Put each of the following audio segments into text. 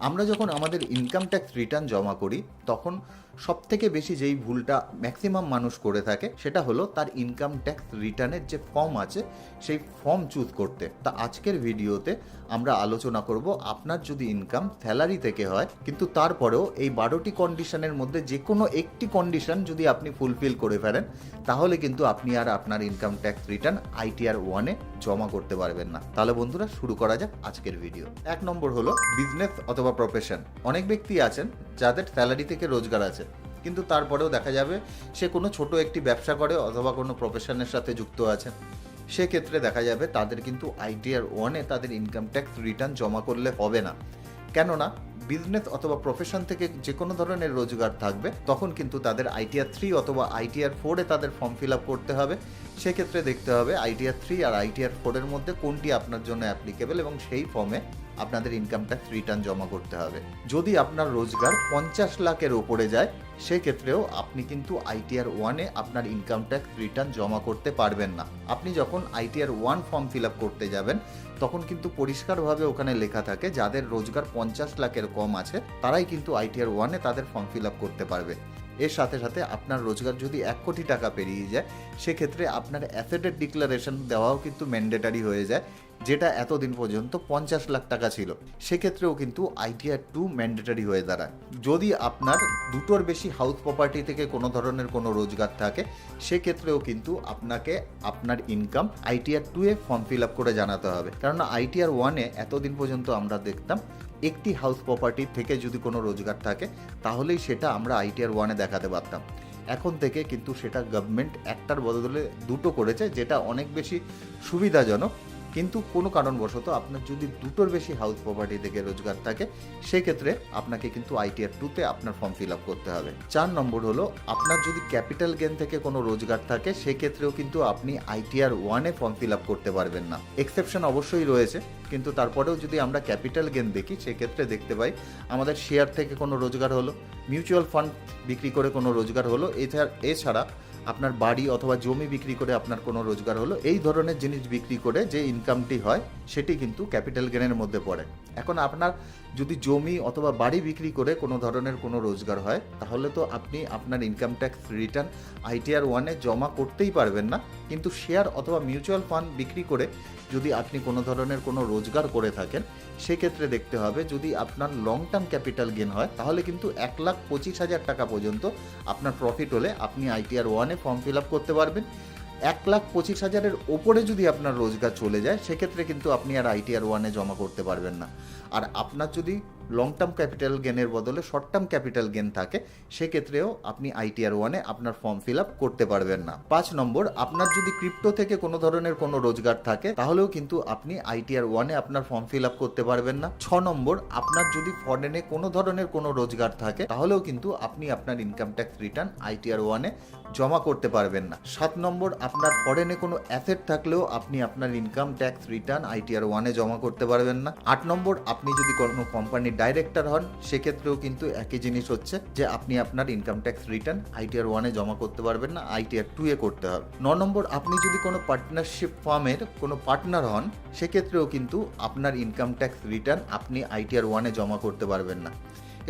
আমরা যখন আমাদের ইনকাম ট্যাক্স রিটার্ন জমা করি তখন সবথেকে বেশি যেই ভুলটা ম্যাক্সিমাম মানুষ করে থাকে সেটা হলো তার ইনকাম ট্যাক্স রিটার্নের যে ফর্ম আছে সেই ফর্ম চুজ করতে। তা আজকের ভিডিওতে আমরা আলোচনা করব আপনার যদি ইনকাম স্যালারি থেকে হয় কিন্তু তারপরেও এই 12টি কন্ডিশনের মধ্যে যে কোনো একটি কন্ডিশন যদি আপনি ফুলফিল করে ফেলেন তাহলে কিন্তু আপনি আর আপনার ইনকাম ট্যাক্স রিটার্ন ITR 1-এ জমা করতে পারবেন না। তাহলে বন্ধুরা শুরু করা যাক আজকের ভিডিও। 1 নম্বর হলো বিজনেস অথবা প্রফেশন। অনেক ব্যক্তি আছেন যাদের স্যালারি থেকে রোজগার আছে কিন্তু তারপরেও দেখা যাবে সে কোনো ছোট একটি ব্যবসা করে অথবা কোনো প্রফেশনের সাথে যুক্ত আছেন। সেক্ষেত্রে দেখা যাবে তাদের কিন্তু ITR 1-এ তাদের ইনকাম ট্যাক্স রিটার্ন জমা করলে হবে না। কেননা বিজনেস অথবা প্রফেশন থেকে যে কোনো ধরনের রোজগার থাকবে তখন কিন্তু তাদের ITR 3 অথবা ITR 4-এ তাদের ফর্ম ফিল আপ করতে হবে। সেক্ষেত্রে দেখতে হবে ITR 3 আর ITR 4-এর মধ্যে কোনটি আপনার জন্য অ্যাপ্লিকেবল এবং সেই ফর্মে আপনাদের ইনকাম ট্যাক্স রিটার্ন জমা করতে হবে। যদি আপনার রোজগার 50 লাখের ওপরে যায় সেক্ষেত্রেও আপনি কিন্তু ITR 1-এ আপনার ইনকাম ট্যাক্স রিটার্ন জমা করতে পারবেন না। আপনি যখন ITR 1 ফর্ম ফিল আপ করতে যাবেন তখন কিন্তু পরিষ্কারভাবে ওখানে লেখা থাকে যাদের রোজগার 50 লাখের কম আছে তারাই কিন্তু ITR 1-এ তাদের ফর্ম ফিল আপ করতে পারবে। এর সাথে সাথে আপনার রোজগার যদি 1 কোটি টাকা পেরিয়ে যায় সেক্ষেত্রে আপনার অ্যাসেটের ডিক্লারেশন দেওয়াও কিন্তু ম্যান্ডেটারি হয়ে যায়, যেটা এতদিন পর্যন্ত 50 লাখ টাকা ছিল। সেক্ষেত্রেও কিন্তু ITR 2 ম্যান্ডেটারি হয়ে দাঁড়ায়। যদি আপনার দুটোর বেশি হাউস প্রপার্টি থেকে কোনো ধরনের কোনো রোজগার থাকে সেক্ষেত্রেও কিন্তু আপনাকে আপনার ইনকাম ITR 2-এ ফর্ম ফিল আপ করে জানাতে হবে। কারণ ITR 1-এ এতদিন পর্যন্ত আমরা দেখতাম একটি হাউস প্রপার্টি থেকে যদি কোনো রোজগার থাকে তাহলেই সেটা আমরা ITR 1-এ দেখাতে পারতাম। এখন থেকে কিন্তু সেটা গভর্নমেন্ট একটার বদলে দুটো করেছে, যেটা অনেক বেশি সুবিধাজনক। কিন্তু কোনো কারণবশত আপনার যদি দুটোর বেশি হাউস প্রপার্টি থেকে রোজগার থাকে সেক্ষেত্রে আপনাকে কিন্তু ITR 2-তে আপনার ফর্ম ফিল আপ করতে হবে। 4 নম্বর হলো আপনার যদি ক্যাপিটাল গেন থেকে কোনো রোজগার থাকে সেক্ষেত্রেও কিন্তু আপনি ITR 1-এ ফর্ম ফিল আপ করতে পারবেন না। এক্সেপশন অবশ্যই রয়েছে, কিন্তু তারপরেও যদি আমরা ক্যাপিটাল গেন দেখি সেক্ষেত্রে দেখতে পাই আমাদের শেয়ার থেকে কোনো রোজগার হলো, মিউচুয়াল ফান্ড বিক্রি করে কোনো রোজগার হলো, এছাড়া আপনার বাড়ি অথবা জমি বিক্রি করে আপনার কোনো রোজগার হলো, এই ধরনের জিনিস বিক্রি করে যে ইনকামটি হয় সেটি কিন্তু ক্যাপিটাল গেনের মধ্যে পড়ে। এখন আপনার যদি জমি অথবা বাড়ি বিক্রি করে কোনো ধরনের কোনো রোজগার হয় তাহলে তো আপনি আপনার ইনকাম ট্যাক্স রিটার্ন ITR 1-এ জমা করতেই পারবেন না। কিন্তু শেয়ার অথবা মিউচুয়াল ফান্ড বিক্রি করে যদি আপনি কোনো ধরনের কোনো রোজগার করে থাকেন সেক্ষেত্রে দেখতে হবে যদি আপনার লং টার্ম ক্যাপিটাল গেন হয় তাহলে কিন্তু 1,25,000 টাকা পর্যন্ত আপনার প্রফিট হলে আপনি ITR 1-এ ফর্ম ফিল আপ করতে পারবেন। 1,25,000-এর ওপরে যদি আপনার রোজগার চলে যায় সেক্ষেত্রে কিন্তু আপনি আর ITR 1-এ জমা করতে পারবেন না। আর আপনার যদি লং টার্ম ক্যাপিটাল গেনের বদলে শর্ট টার্ম ক্যাপিটাল গেন থাকে সেক্ষেত্রেও আপনি ITR 1-এ আপনার ফর্ম ফিল আপ করতে পারবেন না। 5 নম্বর, আপনার যদি ক্রিপ্টো থেকে কোনো ধরনের কোনো রোজগার থাকে তাহলেও কিন্তু আপনি ITR 1-এ আপনার ফর্ম ফিল আপ করতে পারবেন না। 6 নম্বর, আপনার যদি ফরেনে কোনো ধরনের কোনো রোজগার থাকে তাহলেও কিন্তু আপনি আপনার ইনকাম ট্যাক্স রিটার্ন ITR 1-এ জমা করতে পারবেন না। 7 নম্বর, আপনার ফরেনে কোনো অ্যাসেট থাকলেও আপনি আপনার ইনকাম ট্যাক্স রিটার্ন ITR 1-এ জমা করতে পারবেন না। 8 নম্বর, আপনি যদি কোনো কোম্পানির ডাইরেক্টর হন সেক্ষেত্রেও কিন্তু একই জিনিস হচ্ছে যে আপনি আপনার ইনকাম ট্যাক্স রিটার্ন ITR 1-এ জমা করতে পারবেন না, ITR 2-এ করতে হবে। 9 নম্বর, আপনি যদি কোনো পার্টনারশিপ ফার্মের কোনো পার্টনার হন সেক্ষেত্রেও কিন্তু আপনার ইনকাম ট্যাক্স রিটার্ন আপনি ITR 1-এ জমা করতে পারবেন না।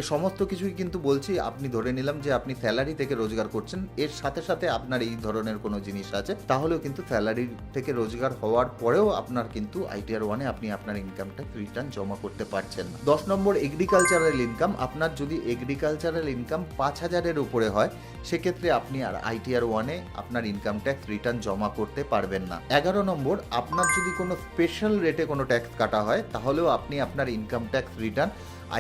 এ সমস্ত কিছুই কিন্তু বলছি আপনি ধরে নিলাম যে আপনি স্যালারি থেকে রোজগার করছেন, এর সাথে সাথে আপনার এই ধরনের কোনো জিনিস আছে তাহলেও কিন্তু স্যালারি থেকে রোজগার হওয়ার পরেও আপনার কিন্তু ITR 1-এ আপনি আপনার ইনকাম ট্যাক্স রিটার্ন জমা করতে পারছেন না। 10 নম্বর, এগ্রিকালচারাল ইনকাম। আপনার যদি এগ্রিকালচারাল ইনকাম 5,000-এর উপরে হয় সেক্ষেত্রে আপনি আর ITR 1-এ আপনার ইনকাম ট্যাক্স রিটার্ন জমা করতে পারবেন না। 11 নম্বর, আপনার যদি কোনো স্পেশাল রেটে কোনো ট্যাক্স কাটা হয় তাহলেও আপনি আপনার ইনকাম ট্যাক্স রিটার্ন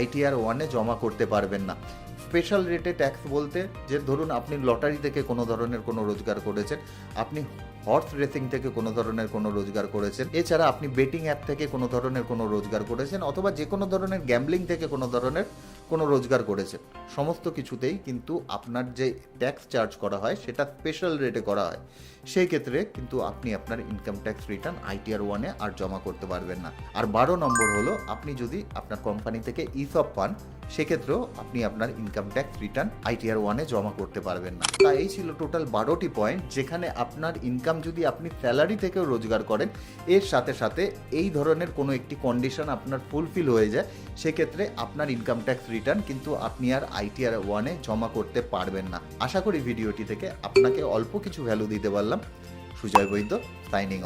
ITR 1-এ জমা করতে পারবেন না। স্পেশাল রেটে ট্যাক্স বলতে যে ধরুন আপনি লটারি থেকে কোনো ধরনের কোনো রোজগার করেছেন, আপনি হর্স রেসিং থেকে কোনো ধরনের কোনো রোজগার করেছেন, এছাড়া আপনি বেটিং অ্যাপ থেকে কোনো ধরনের কোনো রোজগার করেছেন অথবা যে কোনো ধরনের গ্যাম্বলিং থেকে কোনো ধরনের কোনো রোজগার করেছেন, সমস্ত কিছুতেই কিন্তু আপনার যে ট্যাক্স চার্জ করা হয় সেটা স্পেশাল রেটে করা হয়। সেই ক্ষেত্রে কিন্তু আপনি আপনার ইনকাম ট্যাক্স রিটার্ন আইটিআর 1-এ আর জমা করতে পারবেন না। আর 12 নম্বর হলো, আপনি যদি আপনার কোম্পানি থেকে ইসব পান, সেক্ষেত্রেও আপনি আপনার ইনকাম ট্যাক্স রিটার্ন আইটিআর 1-এ জমা করতে পারবেন না। তা এই ছিল টোটাল 12টি পয়েন্ট, যেখানে আপনার ইনকাম যদি আপনি স্যালারি থেকেও রোজগার করেন, এর সাথে সাথে এই ধরনের কোনো একটি কন্ডিশন আপনার ফুলফিল হয়ে যায়, সেক্ষেত্রে আপনার ইনকাম ট্যাক্স রিটার্ন কিন্তু আপনি আর আইটিআর 1-এ জমা করতে পারবেন না। আশা করি ভিডিওটি থেকে আপনাকে অল্প কিছু ভ্যালু দিতে পারলাম। সুজয় বৈদ্য, সাইনিং অফ।